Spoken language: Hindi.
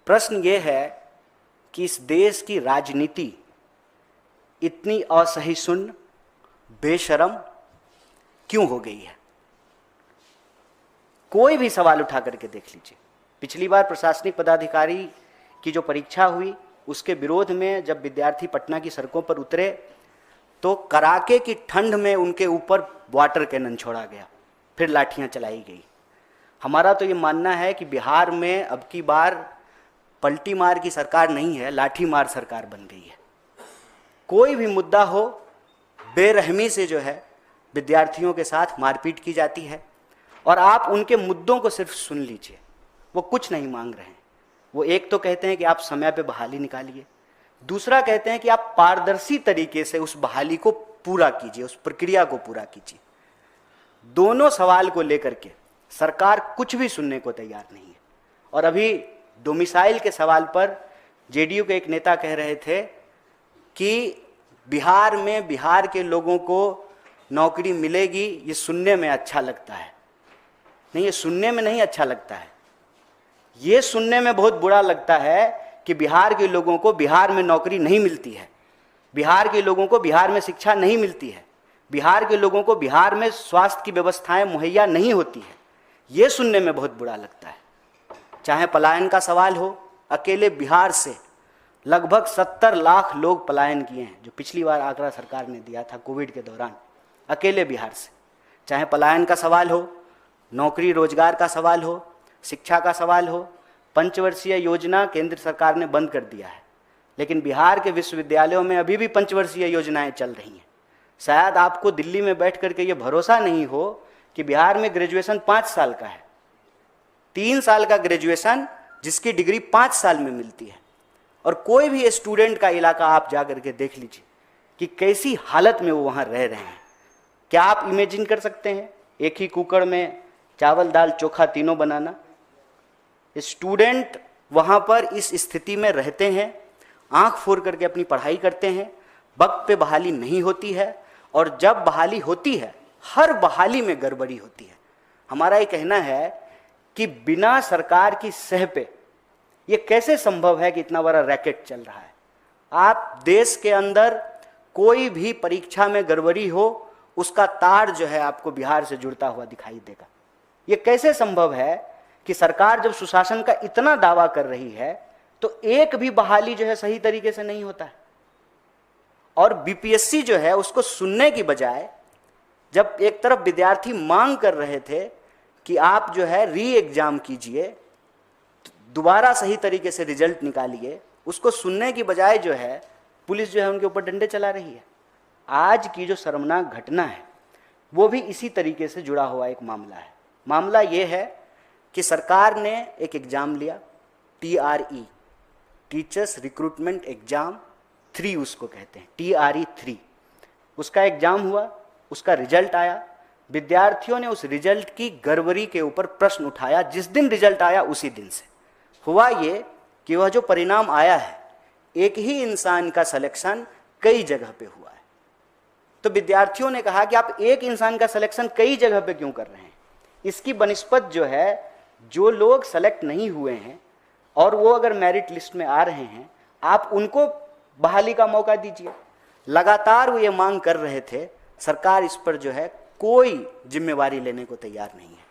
प्रश्न ये है कि इस देश की राजनीति इतनी असहिष्णु, बेशरम क्यों हो गई है? कोई भी सवाल उठा करके देख लीजिए। पिछली बार प्रशासनिक पदाधिकारी की जो परीक्षा हुई, उसके विरोध में जब विद्यार्थी पटना की सड़कों पर उतरे तो कड़ाके की ठंड में उनके ऊपर वाटर कैनन छोड़ा गया, फिर लाठियां चलाई गई। हमारा तो ये मानना है कि बिहार में अब की बार पलटी मार की सरकार नहीं है, लाठी मार सरकार बन गई है। कोई भी मुद्दा हो, बेरहमी से जो है विद्यार्थियों के साथ मारपीट की जाती है और आप उनके मुद्दों को सिर्फ सुन लीजिए। वो कुछ नहीं मांग रहे हैं। वो एक तो कहते हैं कि आप समय पे बहाली निकालिए, दूसरा कहते हैं कि आप पारदर्शी तरीके से उस बहाली को पूरा कीजिए, उस प्रक्रिया को पूरा कीजिए। दोनों सवाल को लेकर के सरकार कुछ भी सुनने को तैयार नहीं है। और अभी डोमिसाइल के सवाल पर जेडीयू के एक नेता कह रहे थे कि बिहार में बिहार के लोगों को नौकरी मिलेगी, ये सुनने में अच्छा लगता है। नहीं, ये सुनने में नहीं अच्छा लगता है, ये सुनने में बहुत बुरा लगता है कि बिहार के लोगों को बिहार में नौकरी नहीं मिलती है, बिहार के लोगों को बिहार में शिक्षा नहीं मिलती है, बिहार के लोगों को बिहार में स्वास्थ्य की व्यवस्थाएं मुहैया नहीं होती है। ये सुनने में बहुत बुरा लगता है। चाहे पलायन का सवाल हो, अकेले बिहार से लगभग 70 लाख लोग पलायन किए हैं, जो पिछली बार आंकड़ा सरकार ने दिया था कोविड के दौरान, अकेले बिहार से। चाहे पलायन का सवाल हो, नौकरी रोजगार का सवाल हो, शिक्षा का सवाल हो, पंचवर्षीय योजना केंद्र सरकार ने बंद कर दिया है, लेकिन बिहार के विश्वविद्यालयों में अभी भी पंचवर्षीय योजनाएं चल रही हैं। शायद आपको दिल्ली में बैठ करके ये भरोसा नहीं हो कि बिहार में ग्रेजुएशन 5 साल का है, 3 साल का ग्रेजुएशन जिसकी डिग्री 5 साल में मिलती है। और कोई भी स्टूडेंट का इलाका आप जा करके देख लीजिए कि कैसी हालत में वो वहाँ रह रहे हैं। क्या आप इमेजिन कर सकते हैं एक ही कुकर में चावल दाल चोखा तीनों बनाना? स्टूडेंट वहाँ पर इस स्थिति में रहते हैं, आंख फोड़ करके अपनी पढ़ाई करते हैं, वक्त पे बहाली नहीं होती है, और जब बहाली होती है हर बहाली में गड़बड़ी होती है। हमारा ये कहना है कि बिना सरकार की सह पे ये कैसे संभव है कि इतना बड़ा रैकेट चल रहा है? आप देश के अंदर कोई भी परीक्षा में गड़बड़ी हो, उसका तार जो है आपको बिहार से जुड़ता हुआ दिखाई देगा। ये कैसे संभव है कि सरकार जब सुशासन का इतना दावा कर रही है तो एक भी बहाली जो है सही तरीके से नहीं होता है? और बीपीएससी जो है उसको सुनने की बजाय, जब एक तरफ विद्यार्थी मांग कर रहे थे कि आप जो है री एग्जाम कीजिए, दोबारा सही तरीके से रिजल्ट निकालिए, उसको सुनने की बजाय जो है पुलिस जो है उनके ऊपर डंडे चला रही है। आज की जो शर्मनाक घटना है वो भी इसी तरीके से जुड़ा हुआ एक मामला है। मामला ये है कि सरकार ने एक एग्जाम लिया, TRE, टीचर्स रिक्रूटमेंट एग्जाम 3 उसको कहते हैं, TRE 3। उसका एग्जाम हुआ, उसका रिजल्ट आया, विद्यार्थियों ने उस रिजल्ट की गड़बड़ी के ऊपर प्रश्न उठाया। जिस दिन रिजल्ट आया उसी दिन से हुआ ये कि वह जो परिणाम आया है, एक ही इंसान का सिलेक्शन कई जगह पे हुआ है। तो विद्यार्थियों ने कहा कि आप एक इंसान का सिलेक्शन कई जगह पे क्यों कर रहे हैं? इसकी बनिस्बत जो है, जो लोग सेलेक्ट नहीं हुए हैं और वो अगर मेरिट लिस्ट में आ रहे हैं, आप उनको बहाली का मौका दीजिए। लगातार वो ये मांग कर रहे थे, सरकार इस पर जो है कोई जिम्मेवारी लेने को तैयार नहीं है।